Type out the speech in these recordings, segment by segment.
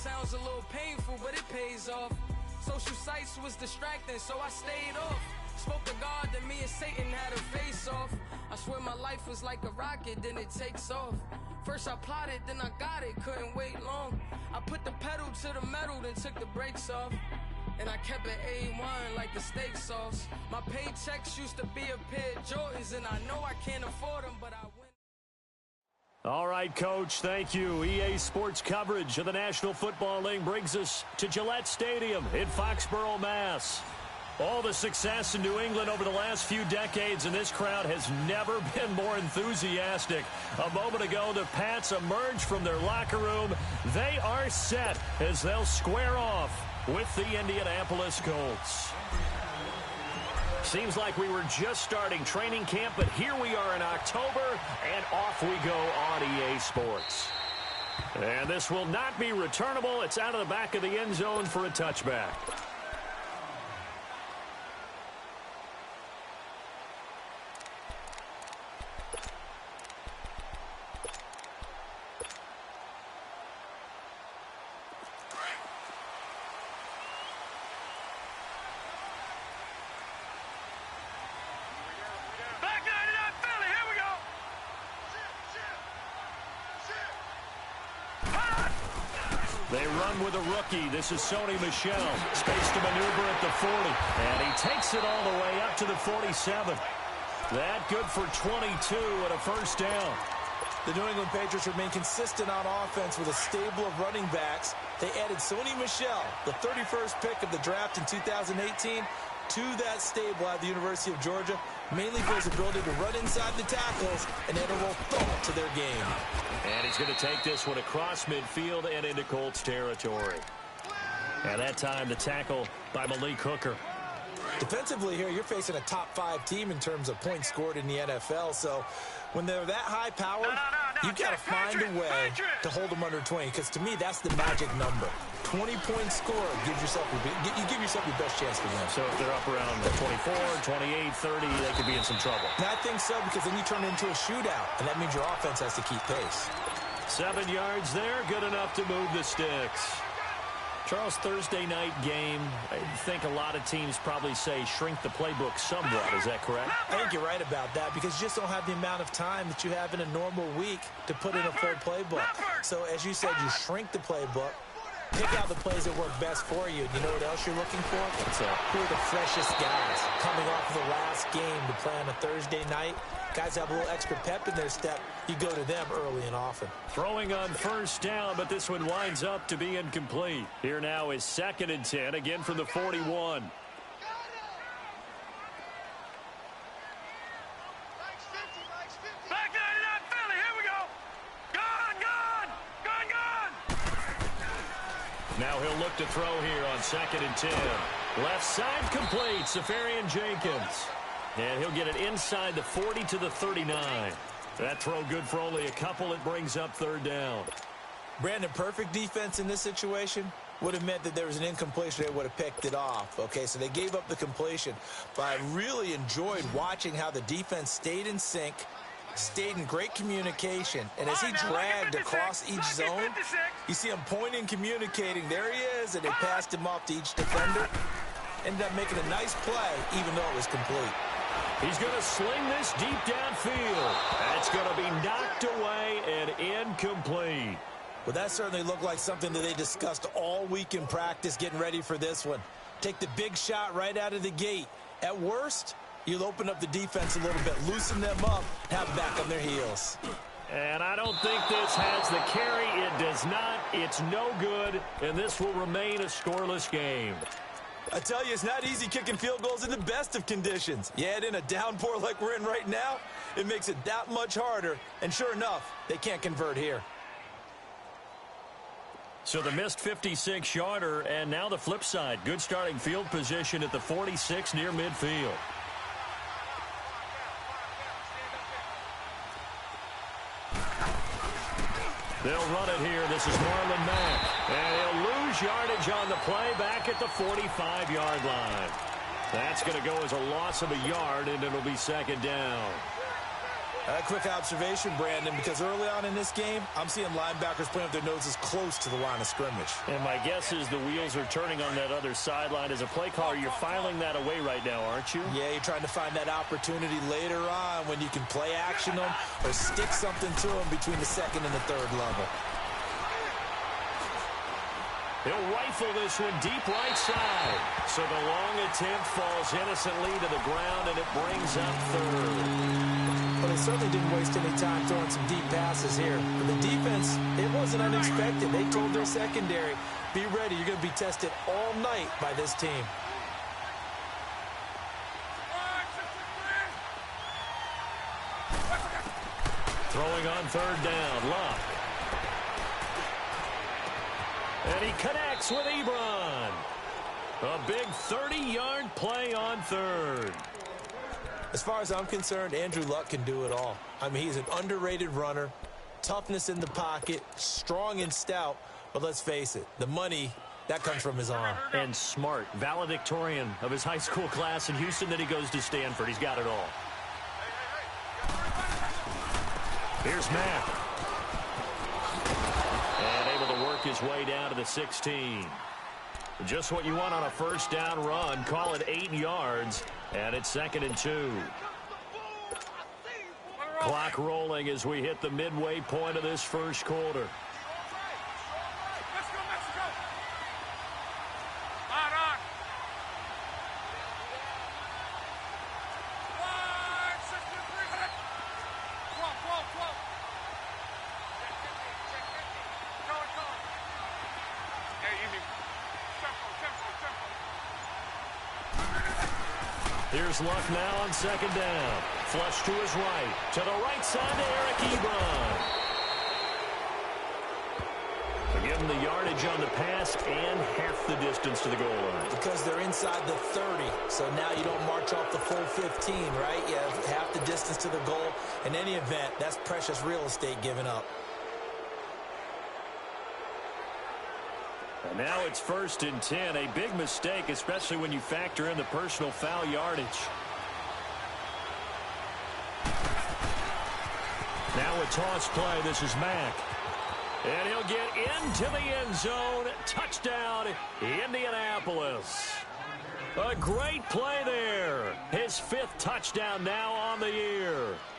sounds a little painful, but it pays off. Social sites was distracting, so I stayed off. Spoke to God that me and Satan had a face off. I swear my life was like a rocket, then it takes off. First I plotted, then I got it, couldn't wait long. I put the pedal to the metal, then took the brakes off. And I kept it A1 like the steak sauce. My paychecks used to be a pair of Jordans, and I know I can't afford them, but I win. All right, Coach, thank you. EA Sports coverage of the National Football League brings us to Gillette Stadium in Foxborough, Mass. All the success in New England over the last few decades, and this crowd has never been more enthusiastic. A moment ago, the Pats emerged from their locker room. They are set as they'll square off with the Indianapolis Colts. Seems like we were just starting training camp, but here we are in October, and off we go on EA Sports. And this will not be returnable. It's out of the back of the end zone for a touchback. They run with a rookie. This is Sony Michel. Space to maneuver at the 40. And he takes it all the way up to the 47. That good for 22 and a first down. The New England Patriots remain consistent on offense with a stable of running backs. They added Sony Michel, the 31st pick of the draft in 2018, to that stable at the University of Georgia, mainly for his ability to run inside the tackles and add a little thought to their game. And he's going to take this one across midfield and into Colts territory. And that time, the tackle by Malik Hooker. Defensively here, you're facing a top-5 team in terms of points scored in the NFL, so when they're that high-powered, you've got to find a way to hold them under 20, because to me, that's the magic number. 20 points scored gives yourself you give yourself your best chance to win. So if they're up around 24, 28, 30, they could be in some trouble. And I think so, because then you turn it into a shootout, and that means your offense has to keep pace. 7 yards there, good enough to move the sticks. Charles, Thursday night game, I think a lot of teams probably say shrink the playbook somewhat. Is that correct? I think you're right about that, because you just don't have the amount of time that you have in a normal week to put in a full playbook. So as you said, you shrink the playbook, pick out the plays that work best for you. And you know what else you're looking for? Who are the freshest guys coming off of the last game to play on a Thursday night? Guys have a little extra pep in their step. You go to them early and often. Throwing on first down, but this one winds up to be incomplete. Here now is 2nd and 10, again from the 41. Back 99 Philly, here we go. Gone. Now he'll look to throw here on 2nd and 10. Left side complete, Safarian Jenkins. And he'll get it inside the 40 to the 39. That throw good for only a couple. It brings up 3rd down. Brandon, perfect defense in this situation would have meant that there was an incompletion. They would have picked it off. Okay, so they gave up the completion. But I really enjoyed watching how the defense stayed in sync, stayed in great communication. And as he dragged across each zone, you see him pointing, communicating. There he is, and they passed him off to each defender. Ended up making a nice play, even though it was complete. He's going to sling this deep downfield. That's going to be knocked away and incomplete. Well, that certainly looked like something that they discussed all week in practice getting ready for this one. Take the big shot right out of the gate. At worst, you'll open up the defense a little bit, loosen them up, have them back on their heels. And I don't think this has the carry. It does not. It's no good, and this will remain a scoreless game. I tell you, it's not easy kicking field goals in the best of conditions. You add in a downpour like we're in right now, it makes it that much harder. And sure enough, they can't convert here. So the missed 56-yarder, and now the flip side. Good starting field position at the 46 near midfield. They'll run it here. This is Marlon Mack. And he'll lose yardage on the play back at the 45-yard line. That's going to go as a loss of a yard, and it'll be 2nd down. A quick observation, Brandon, because early on in this game, I'm seeing linebackers playing with their noses close to the line of scrimmage. And my guess is the wheels are turning on that other sideline. As a play caller, you're filing that away right now, aren't you? Yeah, you're trying to find that opportunity later on when you can play action them or stick something to them between the second and the third level. He'll rifle this one deep right side. So the long attempt falls innocently to the ground, and it brings up third. Well, they certainly didn't waste any time throwing some deep passes here. But the defense, it wasn't unexpected. They told their secondary, be ready. You're going to be tested all night by this team. Throwing on third down, Luck. And he connects with Ebron. A big 30-yard play on third. As far as I'm concerned, Andrew Luck can do it all. I mean, he's an underrated runner, toughness in the pocket, strong and stout, but let's face it, the money, that comes from his arm. And smart, valedictorian of his high school class in Houston, then he goes to Stanford. He's got it all. Here's Mack. And able to work his way down to the 16. Just what you want on a first down run. Call it 8 yards, and it's 2nd and 2. Clock rolling as we hit the midway point of this first quarter. Here's Luck now on 2nd down. Flush to his right. To the right side to Eric Ebron. So give him the yardage on the pass and half the distance to the goal line. Because they're inside the 30, so now you don't march off the full 15, right? You have half the distance to the goal. In any event, that's precious real estate given up. And now it's 1st and 10. A big mistake, especially when you factor in the personal foul yardage. Now a toss play. This is Mack. And he'll get into the end zone. Touchdown, Indianapolis. A great play there. His 5th touchdown now on the year.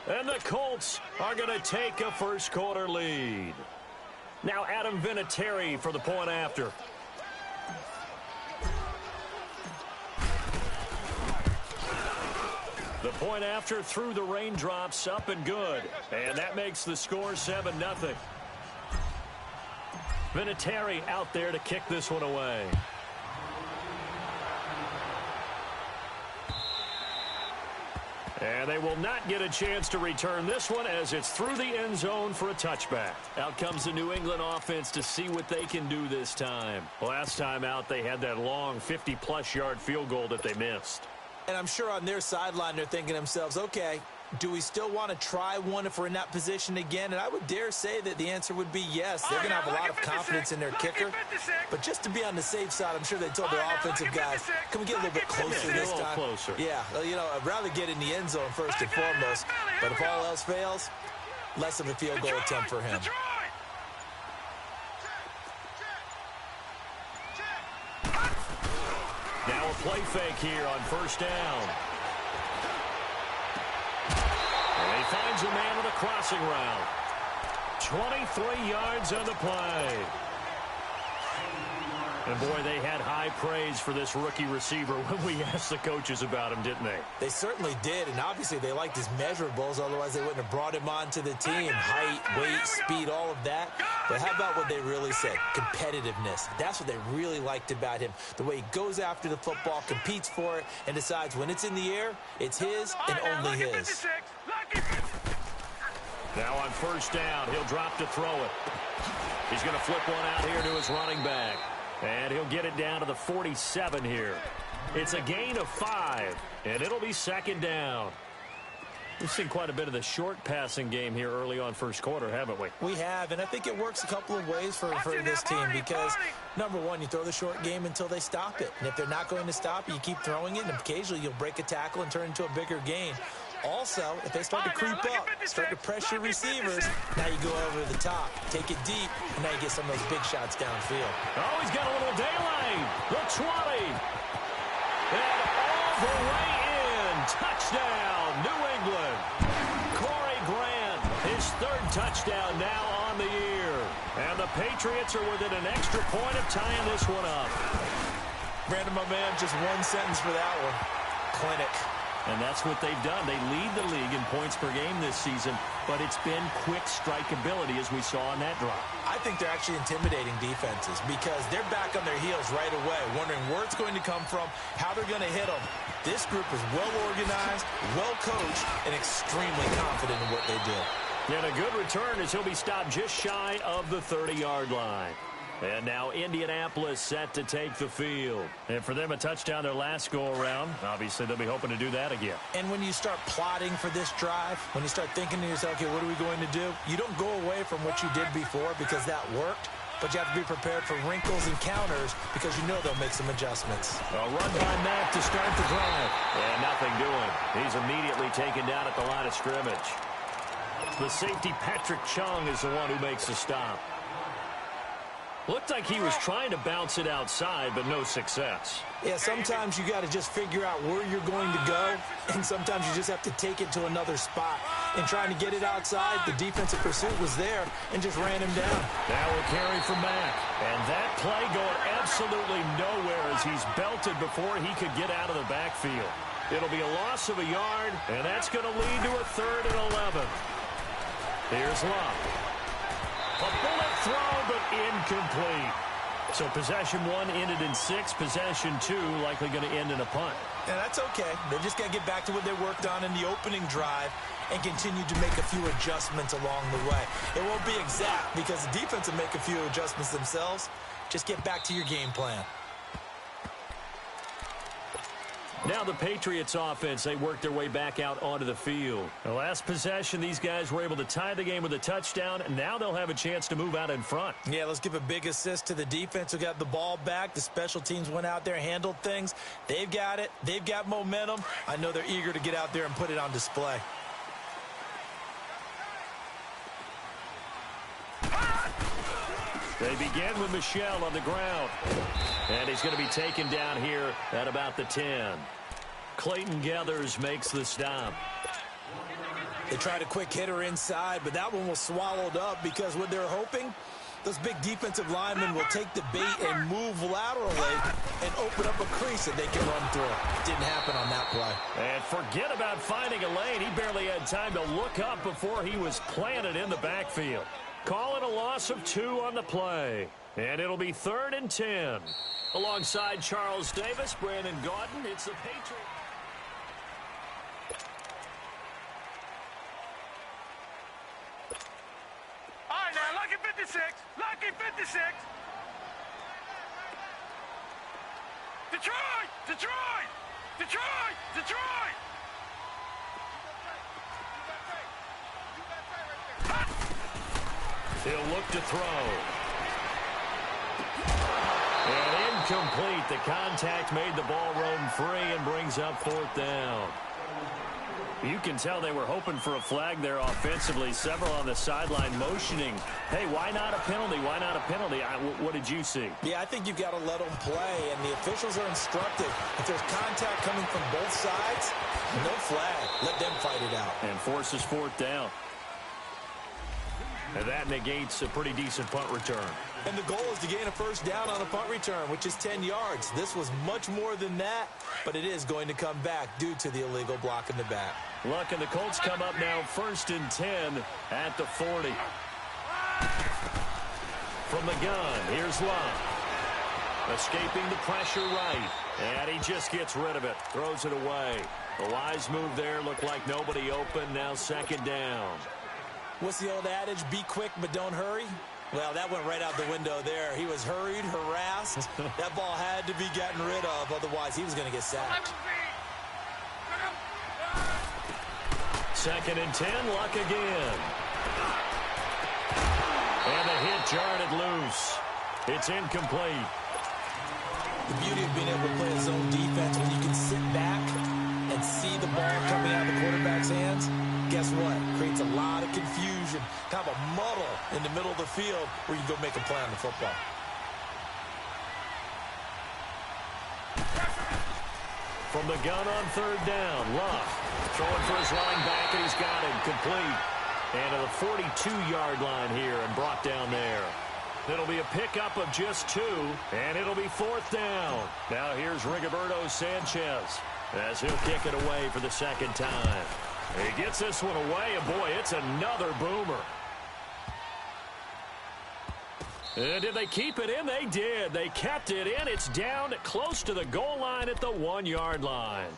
And the Colts are going to take a first quarter lead. Now Adam Vinatieri for the point after. The point after through the raindrops, up and good. And that makes the score 7-0. Vinatieri out there to kick this one away. And they will not get a chance to return this one as it's through the end zone for a touchback. Out comes the New England offense to see what they can do this time. Last time out, they had that long 50-plus yard field goal that they missed. And I'm sure on their sideline they're thinking to themselves, okay, do we still want to try one if we're in that position again? And I would dare say that the answer would be yes. They're going to have a lot of confidence in their kicker. But just to be on the safe side, I'm sure they told their offensive guys, can we get a little bit closer this time? Closer. Yeah, you know, I'd rather get in the end zone first and foremost. But if all else fails, less of a field goal attempt for him. Now a play fake here on first down. And he finds a man with a crossing route. 23 yards on the play. And, boy, they had high praise for this rookie receiver when we asked the coaches about him, didn't they? They certainly did, and obviously they liked his measurables. Otherwise, they wouldn't have brought him onto the team. Height, weight, speed, all of that. But how about what they really said? Competitiveness. That's what they really liked about him. The way he goes after the football, competes for it, and decides when it's in the air, it's his and only his. Now on first down, he'll drop to throw it. He's going to flip one out here to his running back. And he'll get it down to the 47 here. It's a gain of 5, and it'll be 2nd down. We've seen quite a bit of the short passing game here early on first quarter, haven't we? We have, and I think it works a couple of ways for this team because, number one, you throw the short game until they stop it. And if they're not going to stop it, you keep throwing it, and occasionally you'll break a tackle and turn into a bigger gain. Also, if they start to creep up, start to pressure receivers, now you go over the top, take it deep, and now you get some of those big shots downfield. Oh, he's got a little daylight. The 20. And all the way in. Touchdown, New England. Corey Grant, his third touchdown now on the year. And the Patriots are within an extra point of tying this one up. Brandon, my man, just one sentence for that one. Clinic. And that's what they've done. They lead the league in points per game this season, but it's been quick strikeability as we saw on that drive. I think they're actually intimidating defenses because they're back on their heels right away, wondering where it's going to come from, how they're going to hit them. This group is well organized, well coached, and extremely confident in what they do. And a good return as he'll be stopped just shy of the 30-yard line. And now Indianapolis set to take the field. And for them, a touchdown their last go-around. Obviously, they'll be hoping to do that again. And when you start plotting for this drive, when you start thinking to yourself, okay, what are we going to do? You don't go away from what you did before because that worked. But you have to be prepared for wrinkles and counters because you know they'll make some adjustments. A run by Mack to start the drive. And nothing doing. He's immediately taken down at the line of scrimmage. The safety, Patrick Chung, is the one who makes the stop. Looked like he was trying to bounce it outside, but no success. Yeah, sometimes you got to just figure out where you're going to go, and sometimes you just have to take it to another spot. And trying to get it outside, the defensive pursuit was there and just ran him down. Now we'll carry from Mack. And that play going absolutely nowhere as he's belted before he could get out of the backfield. It'll be a loss of a yard, and that's going to lead to a 3rd and 11. Here's Love. A bullet throw, but incomplete. So possession 1 ended in 6. Possession 2 likely going to end in a punt. Yeah, that's okay. They just got to get back to what they worked on in the opening drive and continue to make a few adjustments along the way. It won't be exact because the defense will make a few adjustments themselves. Just get back to your game plan. Now the Patriots offense, they work their way back out onto the field. The last possession, these guys were able to tie the game with a touchdown. Now they'll have a chance to move out in front. Yeah, let's give a big assist to the defense who got the ball back. The special teams went out there, handled things. They've got it. They've got momentum. I know they're eager to get out there and put it on display. They begin with Michel on the ground. And he's going to be taken down here at about the 10. Clayton Gathers makes the stop. They tried a quick hitter inside, but that one was swallowed up because what they're hoping, those big defensive linemen will take the bait and move laterally and open up a crease that they can run through. Didn't happen on that play. And forget about finding a lane. He barely had time to look up before he was planted in the backfield. Calling a loss of 2 on the play. And it'll be 3rd and 10. Alongside Charles Davis, Brandon Gaudin, it's the Patriots. All right, now, lucky 56. Lucky 56. Detroit! Detroit! Detroit! Detroit! He'll look to throw. And incomplete. The contact made the ball roam free and brings up 4th down. You can tell they were hoping for a flag there offensively. Several on the sideline motioning. Hey, why not a penalty? Why not a penalty? What did you see? Yeah, I think you've got to let them play, and the officials are instructed. If there's contact coming from both sides, no flag. Let them fight it out. And forces 4th down. And that negates a pretty decent punt return. And the goal is to gain a 1st down on a punt return, which is 10 yards. This was much more than that, but it is going to come back due to the illegal block in the back. Luck and the Colts come up now 1st and 10 at the 40. From the gun, here's Love. Escaping the pressure right. And he just gets rid of it. Throws it away. A wise move there. Looked like nobody open. Now 2nd down. What's the old adage? Be quick, but don't hurry. Well, that went right out the window there. He was hurried, harassed. That ball had to be gotten rid of. Otherwise, he was going to get sacked. 2nd and 10. Luck again. And the hit jarred it loose. It's incomplete. The beauty of being able to play a zone defense when you can sit back and see the ball coming out of the quarterback's hands, guess what? Creates a lot of confusion, kind of a muddle in the middle of the field where you go make a play on the football. From the gun on third down, Luck throwing for his running back, and he's got him complete. And to the 42-yard line here and brought down there. It'll be a pickup of just 2, and it'll be fourth down. Now here's Rigoberto Sanchez as he'll kick it away for the second time. He gets this one away, and boy, it's another boomer. And did they keep it in? They did. They kept it in. It's down close to the goal line at the 1-yard line.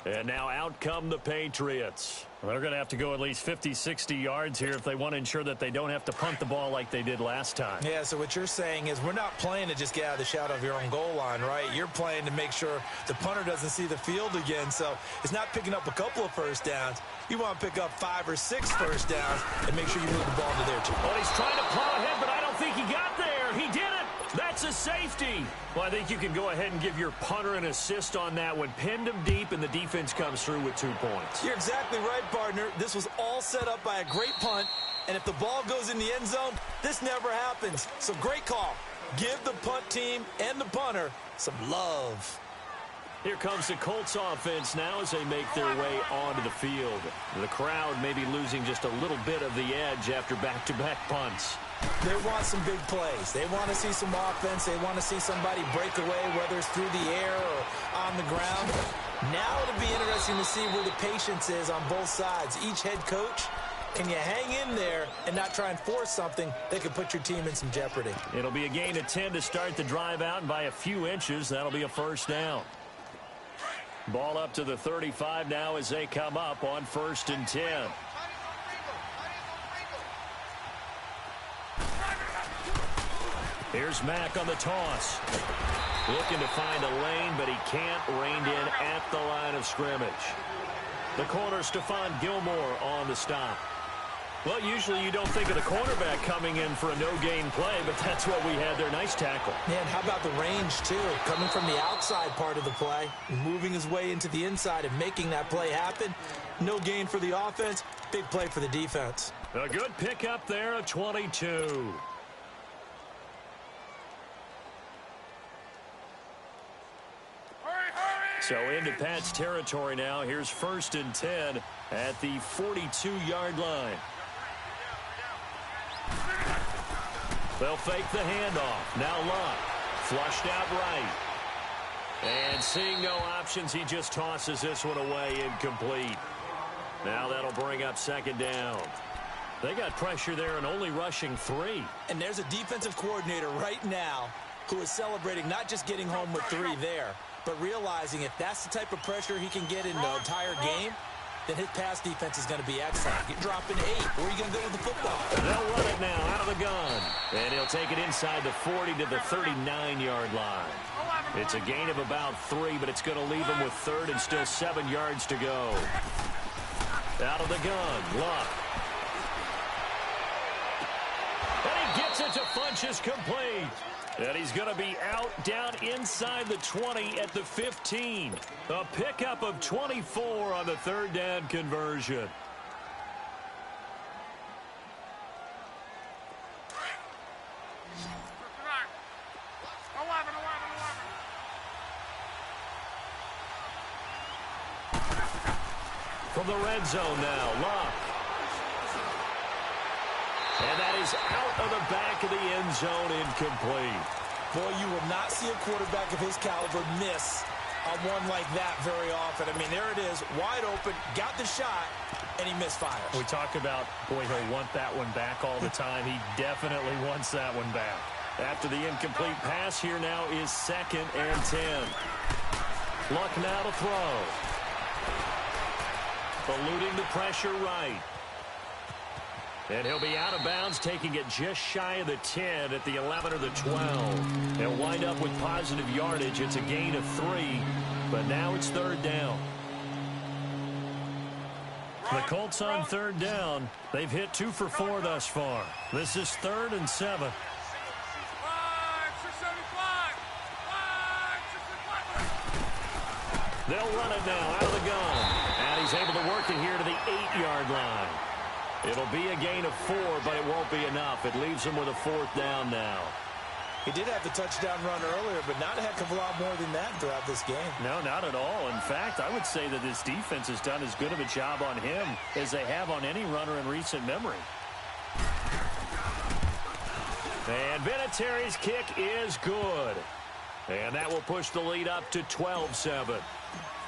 And now out come the Patriots. They're going to have to go at least 50, 60 yards here if they want to ensure that they don't have to punt the ball like they did last time. Yeah, so what you're saying is we're not playing to just get out of the shadow of your own goal line, right? You're playing to make sure the punter doesn't see the field again. So it's not picking up a couple of first downs. You want to pick up 5 or 6 first downs and make sure you move the ball to their team. Well, he's trying to plow ahead, but I don't think he got there. He did it. That's a safety. Well, I think you can go ahead and give your punter an assist on that one. Pinned him deep, and the defense comes through with 2 points. You're exactly right, partner. This was all set up by a great punt, and if the ball goes in the end zone, this never happens. So great call. Give the punt team and the punter some love. Here comes the Colts offense now as they make their way onto the field. The crowd may be losing just a little bit of the edge after back-to-back punts. They want some big plays. They want to see some offense. They want to see somebody break away, whether it's through the air or on the ground. Now it'll be interesting to see where the patience is on both sides. Each head coach, can you hang in there and not try and force something that could put your team in some jeopardy? It'll be a gain of 10 to start the drive out, and by a few inches, that'll be a first down. Ball up to the 35 now as they come up on 1st and 10. Here's Mack on the toss. Looking to find a lane, but he can't. Reined in at the line of scrimmage. The corner, Stephon Gilmore, on the stop. Well, usually you don't think of the cornerback coming in for a no-gain play, but that's what we had there. Nice tackle. Man, how about the range, too? Coming from the outside part of the play, moving his way into the inside and making that play happen. No gain for the offense, big play for the defense. A good pickup there, a 22. So into Pat's territory now. Here's 1st and 10 at the 42-yard line. They'll fake the handoff. Now Luck. Flushed out right. And seeing no options, he just tosses this one away, incomplete. Now that'll bring up 2nd down. They got pressure there and only rushing 3. And there's a defensive coordinator right now who is celebrating not just getting home with 3 there, but realizing if that's the type of pressure he can get in the entire game, then his pass defense is going to be excellent. You're dropping 8. Where are you going to go with the football? They'll run it now out of the gun. And he'll take it inside the 40 to the 39-yard line. It's a gain of about 3, but it's going to leave him with 3rd and still 7 yards to go. Out of the gun, Luck. And he gets it to Funchess complete. And he's going to be out down inside the 20 at the 15. A pickup of 24 on the 3rd down conversion. From the red zone now, Luck. And that is out of the back of the end zone, incomplete. Boy, you will not see a quarterback of his caliber miss on one like that very often. I mean, there it is, wide open, got the shot, and he misfires. We talk about, boy, he'll want that one back all the time. He definitely wants that one back. After the incomplete pass, here now is 2nd and 10. Luck now to throw. Eluding the pressure right. And he'll be out of bounds, taking it just shy of the 10 at the 11 or the 12. They'll wind up with positive yardage. It's a gain of 3, but now it's 3rd down. The Colts on 3rd down. They've hit 2 for 4 thus far. This is 3rd and 7. They'll run it now out of the gun. And he's able to work it here to the 8-yard line. It'll be a gain of 4, but it won't be enough. It leaves him with a 4th down now. He did have the touchdown run earlier, but not a heck of a lot more than that throughout this game. No, not at all. In fact, I would say that this defense has done as good of a job on him as they have on any runner in recent memory. And Vinatieri's kick is good. And that will push the lead up to 12-7.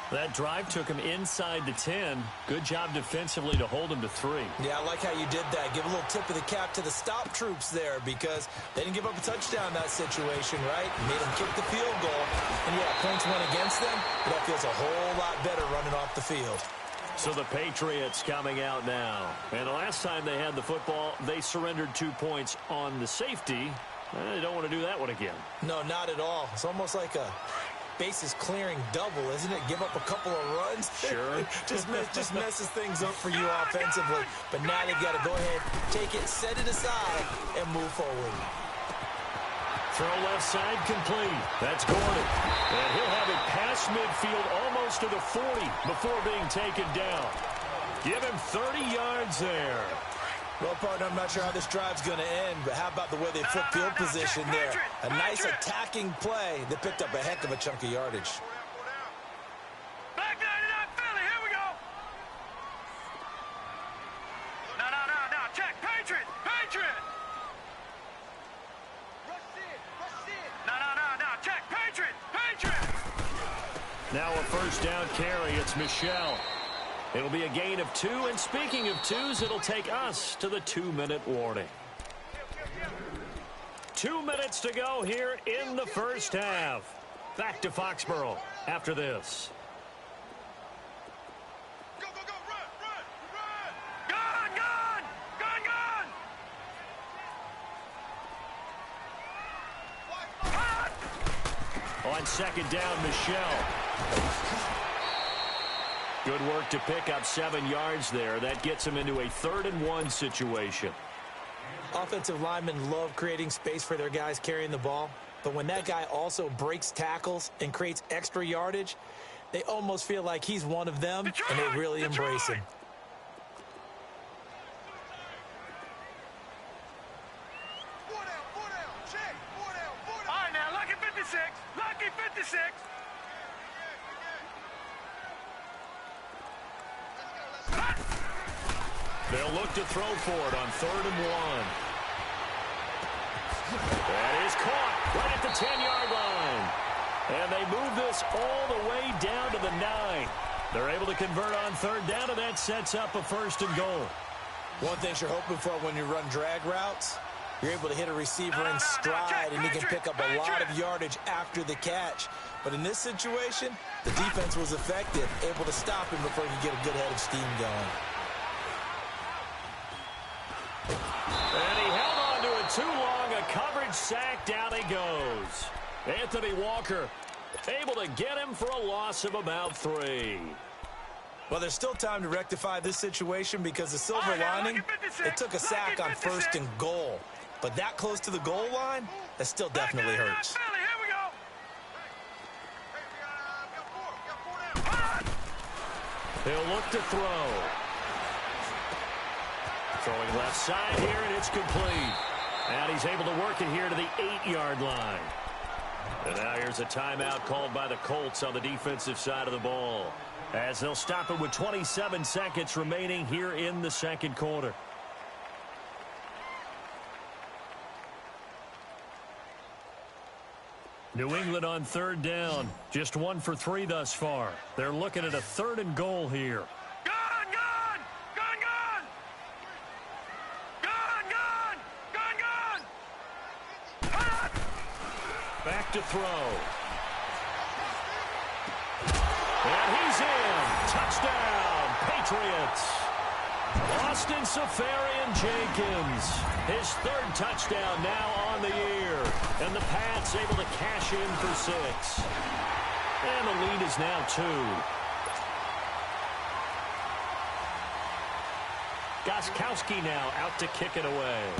That drive took him inside the 10. Good job defensively to hold him to 3. Yeah, I like how you did that. Give a little tip of the cap to the stop troops there because they didn't give up a touchdown in that situation, right? Made them kick the field goal. And, yeah, points went against them, but that feels a whole lot better running off the field. So the Patriots coming out now. And the last time they had the football, they surrendered 2 points on the safety. They don't want to do that one again. No, not at all. It's almost like a bases clearing double, isn't it? Give up a couple of runs. Sure. just messes things up for you offensively. But now they've got to go ahead, take it, set it aside, and move forward. Throw left side complete. That's Gordon. And he'll have it past midfield almost to the 40 before being taken down. Give him 30 yards there. Well, partner, I'm not sure how this drive's going to end, but how about the way they flip field position there? A nice attacking play that picked up a heck of a chunk of yardage. Back 99 Philly, here we go. No, check. Patriot. No, check. Patriot. Now a first down carry. It's Michel. It'll be a gain of 2, and speaking of 2s, it'll take us to the 2-minute warning. 2 minutes to go here in the first half. Back to Foxborough after this. Go, run. Gun. On second down, Michel. Good work to pick up 7 yards there. That gets him into a 3rd-and-1 situation. Offensive linemen love creating space for their guys carrying the ball. But when that guy also breaks tackles and creates extra yardage, they almost feel like he's one of them, and they really embrace him. All right, now, lucky 56. They'll look to throw for it on 3rd-and-1. That is caught right at the 10-yard line. And they move this all the way down to the 9. They're able to convert on 3rd down, and that sets up a 1st and goal. One thing you're hoping for when you run drag routes, you're able to hit a receiver in stride, and he can pick up a lot of yardage after the catch. But in this situation, the defense was effective, able to stop him before he could get a good head of steam going. And he held on to it too long. A coverage sack. Down he goes. Anthony Walker able to get him for a loss of about 3. Well, there's still time to rectify this situation because the silver lining, it took a sack on 1st and goal. But that close to the goal line, that still definitely hurts. He'll look to throw. Throwing left side here, and it's complete. And he's able to work it here to the 8-yard line. And now here's a timeout called by the Colts on the defensive side of the ball, as they'll stop it with 27 seconds remaining here in the 2nd quarter. New England on 3rd down. Just 1 for 3 thus far. They're looking at a 3rd and goal here. Back to throw. And he's in. Touchdown, Patriots. Austin Seferian-Jenkins. His 3rd touchdown now on the year. And the Pats able to cash in for 6. And the lead is now 2. Gostkowski now out to kick it away.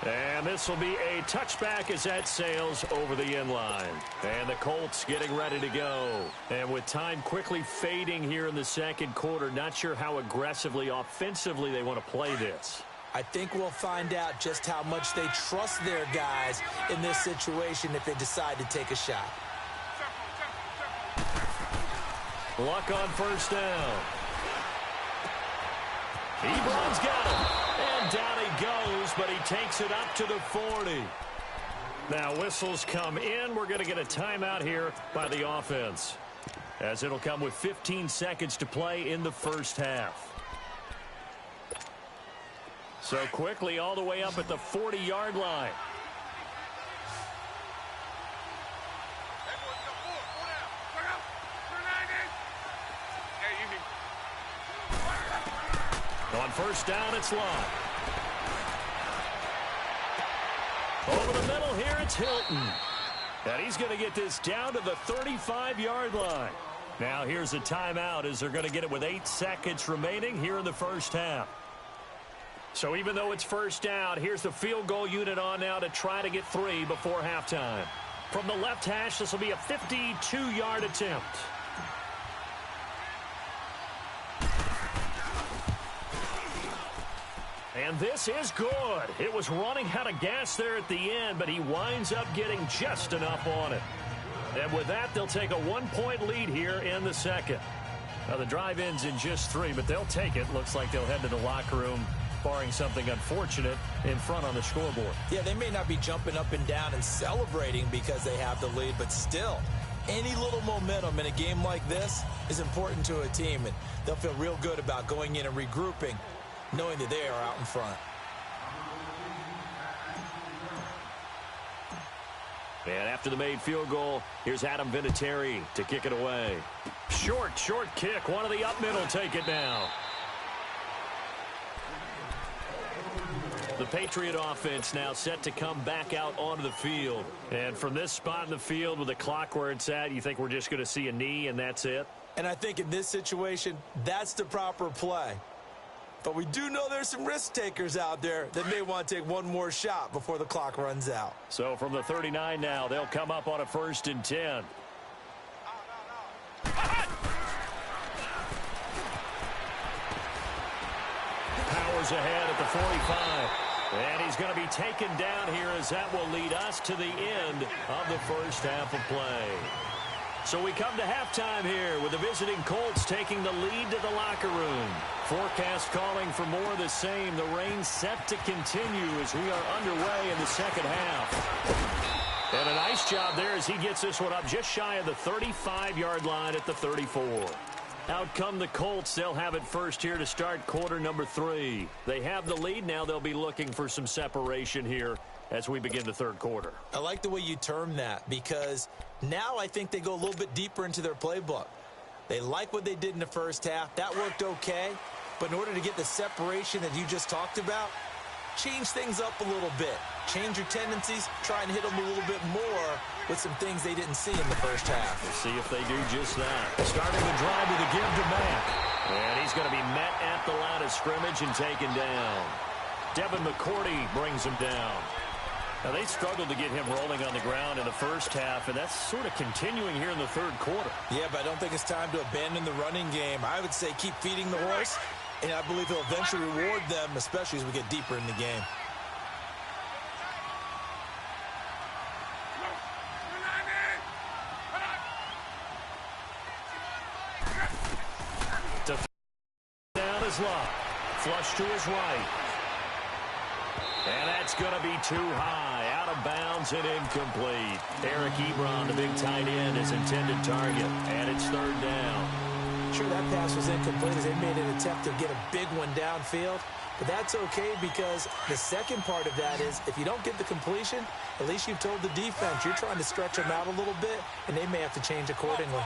And this will be a touchback as that sails over the end line. And the Colts getting ready to go. And with time quickly fading here in the second quarter, not sure how aggressively, offensively they want to play this. I think we'll find out just how much they trust their guys in this situation if they decide to take a shot. Luck on first down. Ebron's got him. And down he goes, but he takes it up to the 40. Now whistles come in. We're going to get a timeout here by the offense, as it'll come with 15 seconds to play in the first half. So quickly all the way up at the 40-yard line. On first down, it's Long. Over the middle here, it's Hilton. And he's going to get this down to the 35-yard line. Now here's a timeout as they're going to get it with 8 seconds remaining here in the first half. So even though it's first down, here's the field goal unit on now to try to get 3 before halftime. From the left hash, this will be a 52-yard attempt. And this is good. It was running out of gas there at the end, but he winds up getting just enough on it. And with that, they'll take a 1-point lead here in the second. Now, the drive ends in just 3, but they'll take it. Looks like they'll head to the locker room, barring something unfortunate, in front on the scoreboard. Yeah, they may not be jumping up and down and celebrating because they have the lead, but still, any little momentum in a game like this is important to a team, and they'll feel real good about going in and regrouping, knowing that they are out in front. And after the made field goal, here's Adam Vinatieri to kick it away. Short kick. One of the up middle take it now. The Patriot offense now set to come back out onto the field. And from this spot in the field with the clock where it's at, you think we're just going to see a knee and that's it? And I think in this situation, that's the proper play. But we do know there's some risk takers out there that may want to take one more shot before the clock runs out. So from the 39 now, they'll come up on a 1st and 10. Powers ahead at the 45. And he's going to be taken down here as that will lead us to the end of the first half of play. So we come to halftime here with the visiting Colts taking the lead to the locker room. Forecast calling for more of the same. The rain set to continue as we are underway in the second half. And a nice job there as he gets this one up just shy of the 35-yard line at the 34. Out come the Colts. They'll have it first here to start quarter number 3. They have the lead. Now they'll be looking for some separation here as we begin the third quarter. I like the way you term that because now I think they go a little bit deeper into their playbook. They like what they did in the first half. That worked okay. But in order to get the separation that you just talked about, change things up a little bit. Change your tendencies. Try and hit them a little bit more with some things they didn't see in the first half. We'll see if they do just that. Starting the drive with a give to Mack. And he's going to be met at the line of scrimmage and taken down. Devin McCourty brings him down. Now, they struggled to get him rolling on the ground in the first half, and that's sort of continuing here in the third quarter. Yeah, but I don't think it's time to abandon the running game. I would say keep feeding the horse, and I believe he'll eventually reward them, especially as we get deeper in the game. Down his left, flush to his right. And that's going to be too high, out of bounds and incomplete. Eric Ebron, the big tight end, his intended target, and it's third down. Sure, that pass was incomplete as they made an attempt to get a big one downfield, but that's okay because the second part of that is if you don't get the completion, at least you've told the defense you're trying to stretch them out a little bit, and they may have to change accordingly.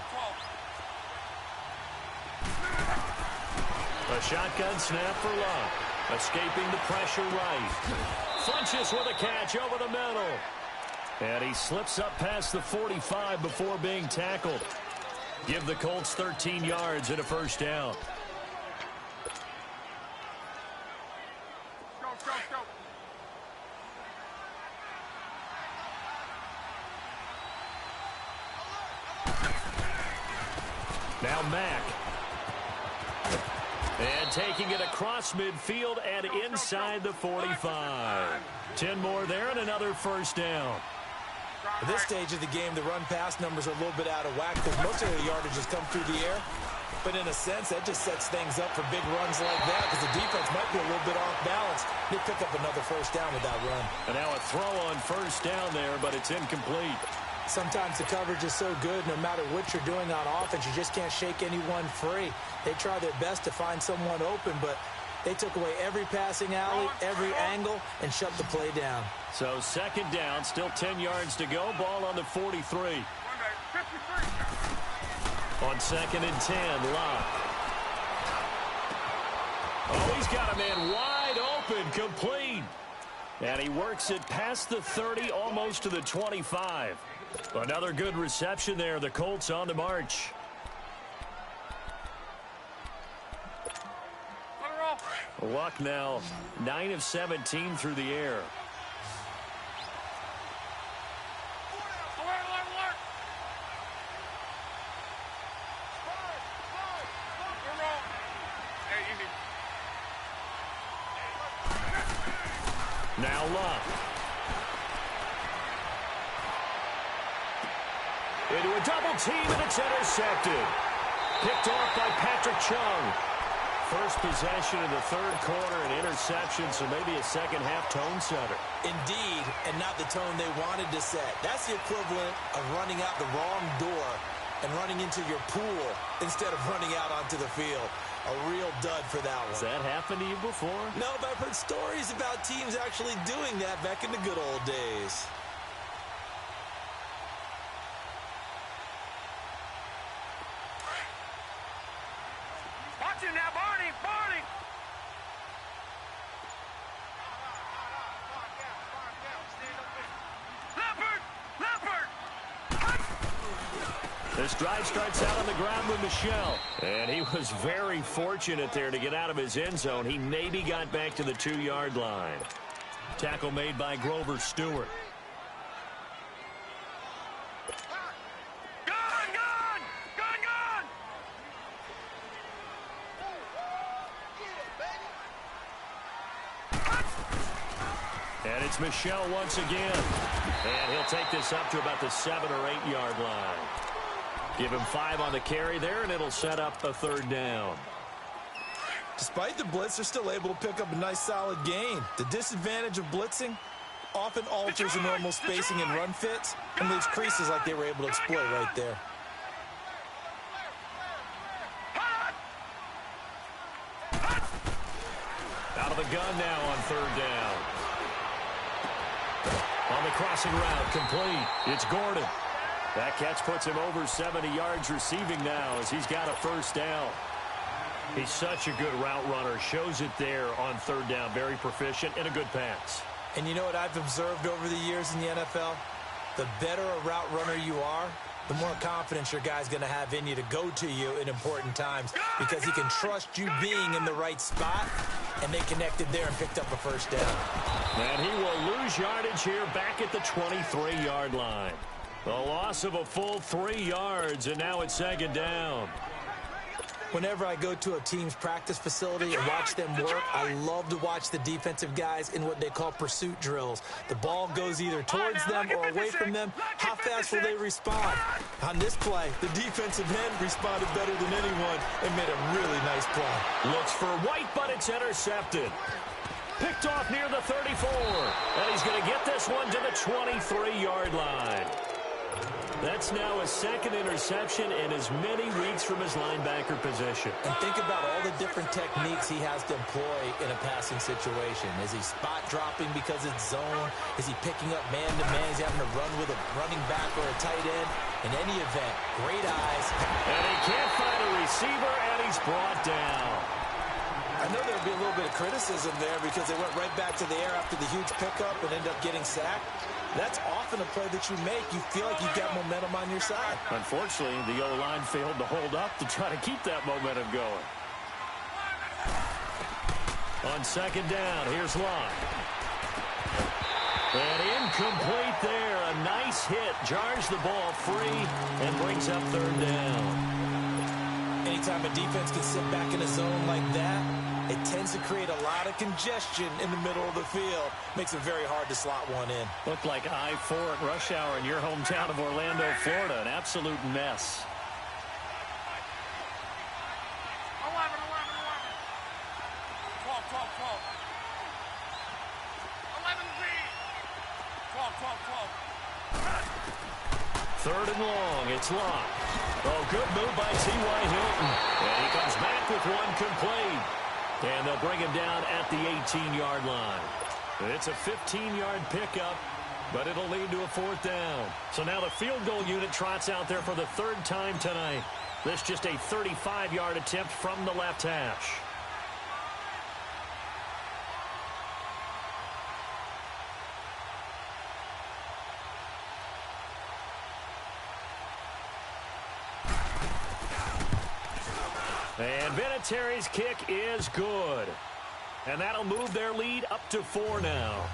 A shotgun snap for Love. Escaping the pressure right. Funches with a catch over the middle. And he slips up past the 45 before being tackled. Give the Colts 13 yards and a first down. Now Mack. And taking it across midfield and inside the 45. 10 more there and another first down. At this stage of the game, the run-pass numbers are a little bit out of whack because most of the yardage has come through the air. But in a sense, that just sets things up for big runs like that because the defense might be a little bit off balance. They pick up another first down with that run. And now a throw on first down there, but it's incomplete. Sometimes the coverage is so good, no matter what you're doing on offense, you just can't shake anyone free. They try their best to find someone open, but they took away every passing alley, every angle, and shut the play down. So second down, still 10 yards to go. Ball on the 43. On second and 10, Locke. Oh, he's got a man wide open, complete. And he works it past the 30, almost to the 25. Another good reception there. The Colts on the march. Luck now 9 of 17 through the air. Now Luck. Into a double team, and it's intercepted. Picked off by Patrick Chung. First possession in the third quarter, an interception, so maybe a second-half tone setter. Indeed, and not the tone they wanted to set. That's the equivalent of running out the wrong door and running into your pool instead of running out onto the field. A real dud for that one. Has that happened to you before? No, but I've heard stories about teams actually doing that back in the good old days. Watch it now, Barney! Barney! Leopard! Leopard! This drive starts out on the ground with Michel. And he was very fortunate there to get out of his end zone. He maybe got back to the 2-yard line. Tackle made by Grover Stewart. And it's Michel once again. And he'll take this up to about the 7 or 8 yard line. Give him 5 on the carry there, and it'll set up a third down. Despite the blitz, they're still able to pick up a nice solid gain. The disadvantage of blitzing often alters the normal spacing and run fits and leaves creases like they were able to exploit right there. Out of the gun now on third down. On the crossing route, complete. It's Gordon. That catch puts him over 70 yards receiving now as he's got a first down. He's such a good route runner. Shows it there on third down. Very proficient and a good pass. And you know what I've observed over the years in the NFL? The better a route runner you are, the more confidence your guy's going to have in you to go to you in important times because he can trust you being in the right spot, and they connected there and picked up a first down. And he will lose yardage here back at the 23-yard line. The loss of a full 3 yards, and now it's second down. Whenever I go to a team's practice facility and watch them work, I love to watch the defensive guys in what they call pursuit drills. The ball goes either towards them or away from them. How fast will they respond? On this play, the defensive end responded better than anyone and made a really nice play. Looks for White, but it's intercepted. Picked off near the 34. And he's going to get this one to the 23-yard line. That's now a second interception in as many weeks from his linebacker position. And think about all the different techniques he has to employ in a passing situation. Is he spot dropping because it's zone? Is he picking up man-to-man? He's having to run with a running back or a tight end? In any event, great eyes. And he can't find a receiver, and he's brought down. I know there'll be a little bit of criticism there because they went right back to the air after the huge pickup and ended up getting sacked. That's often a play that you make. You feel like you've got momentum on your side. Unfortunately, the O-line failed to hold up to try to keep that momentum going. On second down, here's Locke. And incomplete there. A nice hit. Jars the ball free and brings up third down. Anytime a defense can sit back in a zone like that, it tends to create a lot of congestion in the middle of the field. Makes it very hard to slot one in. Looked like I-4 at rush hour in your hometown of Orlando, Florida. An absolute mess. 11. 12. 11 feet. 12. Third and long. It's locked. Oh, good move by T.Y. Hilton. And he comes back with one complete. And they'll bring him down at the 18-yard line. It's a 15-yard pickup, but it'll lead to a fourth down. So now the field goal unit trots out there for the third time tonight. This just a 35-yard attempt from the left hash. And Vinatieri's kick is good. And that'll move their lead up to 4 now.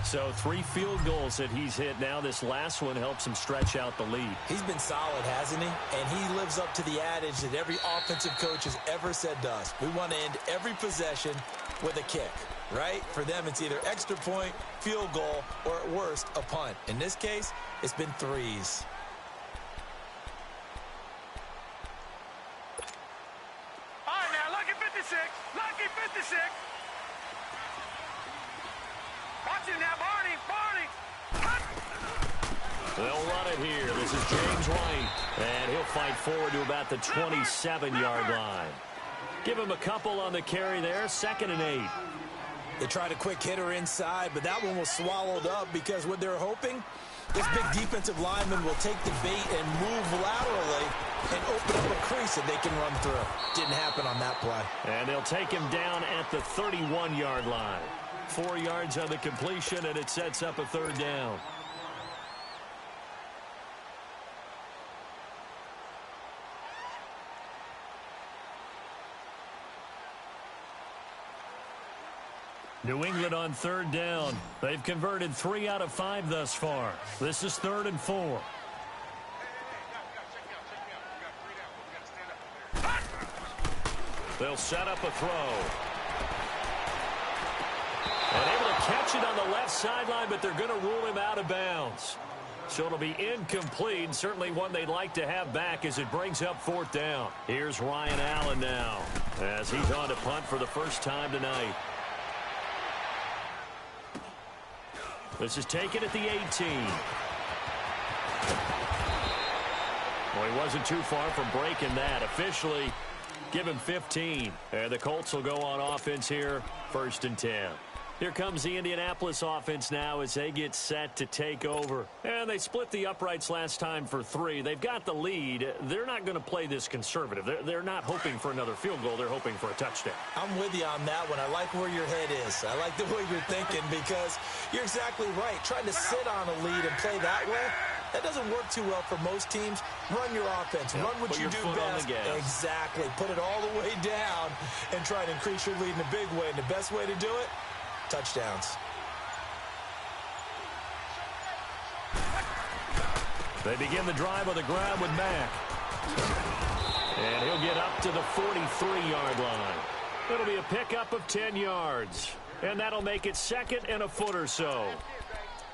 So 3 field goals that he's hit now. This last one helps him stretch out the lead. He's been solid, hasn't he? And he lives up to the adage that every offensive coach has ever said to us. We want to end every possession with a kick, right? For them, it's either extra point, field goal, or at worst, a punt. In this case, it's been 3s. All right, now, lucky 56. Lucky 56. Watch it now, Barney. They'll run it here. This is James White. And he'll fight forward to about the 27-yard line. Give him a couple on the carry there. 2nd and 8. They tried a quick hitter inside, but that one was swallowed up because what they're hoping, this big defensive lineman will take the bait and move laterally and open up a crease that they can run through. Didn't happen on that play. And they'll take him down at the 31-yard line. 4 yards on the completion, and it sets up a third down. New England on third down. They've converted 3 out of 5 thus far. This is 3rd and 4. They'll set up a throw. And able to catch it on the left sideline, but they're going to rule him out of bounds. So it'll be incomplete. Certainly one they'd like to have back as it brings up 4th down. Here's Ryan Allen now as he's on to punt for the first time tonight. This is taken at the 18. Well, he wasn't too far from breaking that. Officially, give him 15. And the Colts will go on offense here, 1st and 10. Here comes the Indianapolis offense now as they get set to take over. And they split the uprights last time for 3. They've got the lead. They're not going to play this conservative. They're not hoping for another field goal. They're hoping for a touchdown. I'm with you on that one. I like where your head is. I like the way you're thinking because you're exactly right. Trying to sit on a lead and play that way, that doesn't work too well for most teams. Run your offense. Run what you do best. Exactly. Put it all the way down and try to increase your lead in a big way. And the best way to do it, touchdowns. They begin the drive on the ground with Mack. And he'll get up to the 43-yard line. It'll be a pickup of 10 yards. And that'll make it 2nd and a foot or so.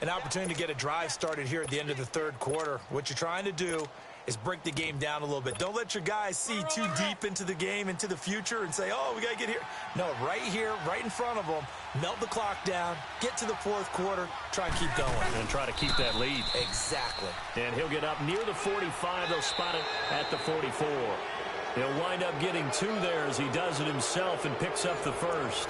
An opportunity to get a drive started here at the end of the 3rd quarter. What you're trying to do is break the game down a little bit. Don't let your guys see too deep into the game, into the future, and say, oh, we got to get here. No, right here, right in front of them, melt the clock down, get to the 4th quarter, try and keep going. And try to keep that lead. Exactly. And he'll get up near the 45. They'll spot it at the 44. He'll wind up getting 2 there as he does it himself and picks up the first.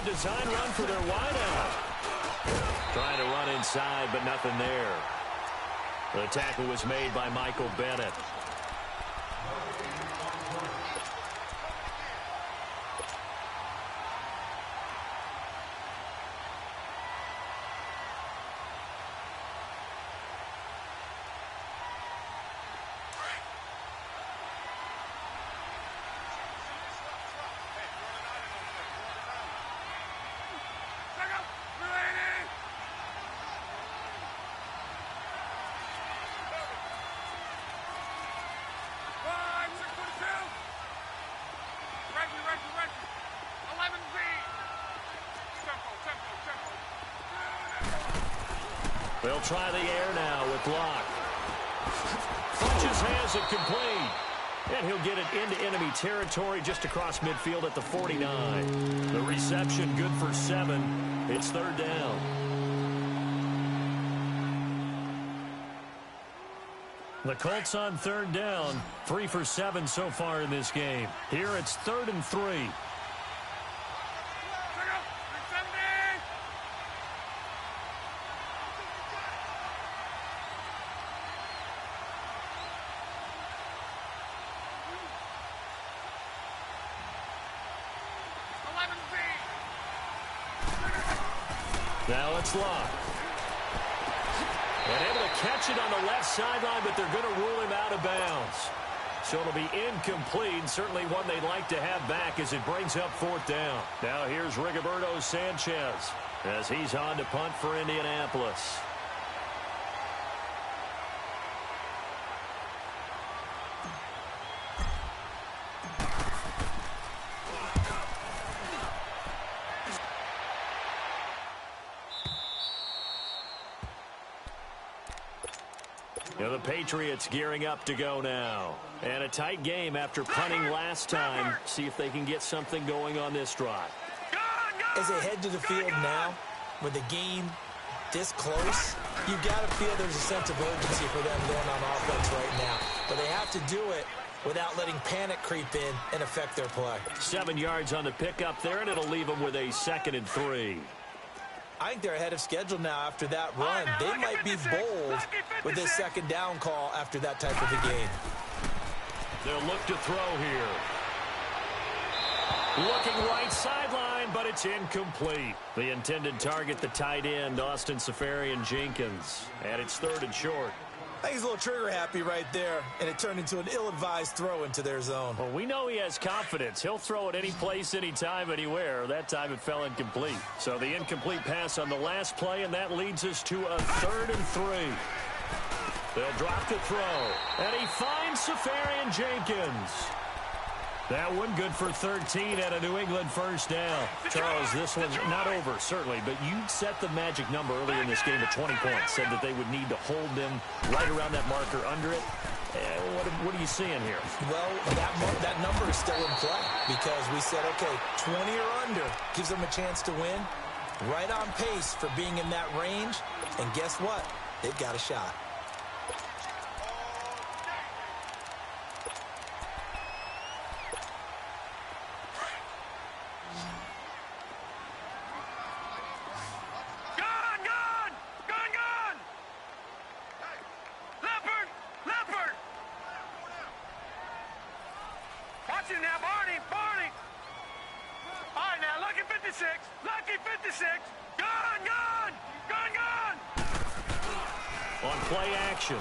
design run for their wideout. Trying to run inside, but nothing there. The tackle was made by Michael Bennett. They'll try the air now with Locke. Funches has it complete. And he'll get it into enemy territory just across midfield at the 49. The reception good for 7. It's third down. The Colts on third down. 3 for 7 so far in this game. Here it's 3rd and 3. Now it's Locke. And able to catch it on the left sideline, but they're going to rule him out of bounds. So it'll be incomplete, certainly one they'd like to have back as it brings up 4th down. Now here's Rigoberto Sanchez as he's on to punt for Indianapolis. The Patriots gearing up to go now. And a tight game after punting last time. See if they can get something going on this drive. As they head to the field now, with the game this close, you got to feel there's a sense of urgency for them going on offense right now. But they have to do it without letting panic creep in and affect their play. 7 yards on the pickup there, and it'll leave them with a 2nd and 3. I think they're ahead of schedule now after that run. They might be bold with this 2nd down call after that type of a game. They'll look to throw here. Looking right sideline, but it's incomplete. The intended target, the tight end, Austin Seferian-Jenkins. And it's 3rd and short. I think he's a little trigger happy right there, and it turned into an ill-advised throw into their zone. Well, we know he has confidence. He'll throw it any place, anytime, anywhere. That time it fell incomplete. So the incomplete pass on the last play, and that leads us to a 3rd and 3. They'll drop the throw, and he finds Seferian-Jenkins. That one good for 13 at a New England 1st down. Charles, this one's not over, certainly, but you set the magic number earlier in this game at 20 points. Said that they would need to hold them right around that marker under it. What are you seeing here? Well, that number is still in play because we said, okay, 20 or under gives them a chance to win. Right on pace for being in that range. And guess what? They've got a shot.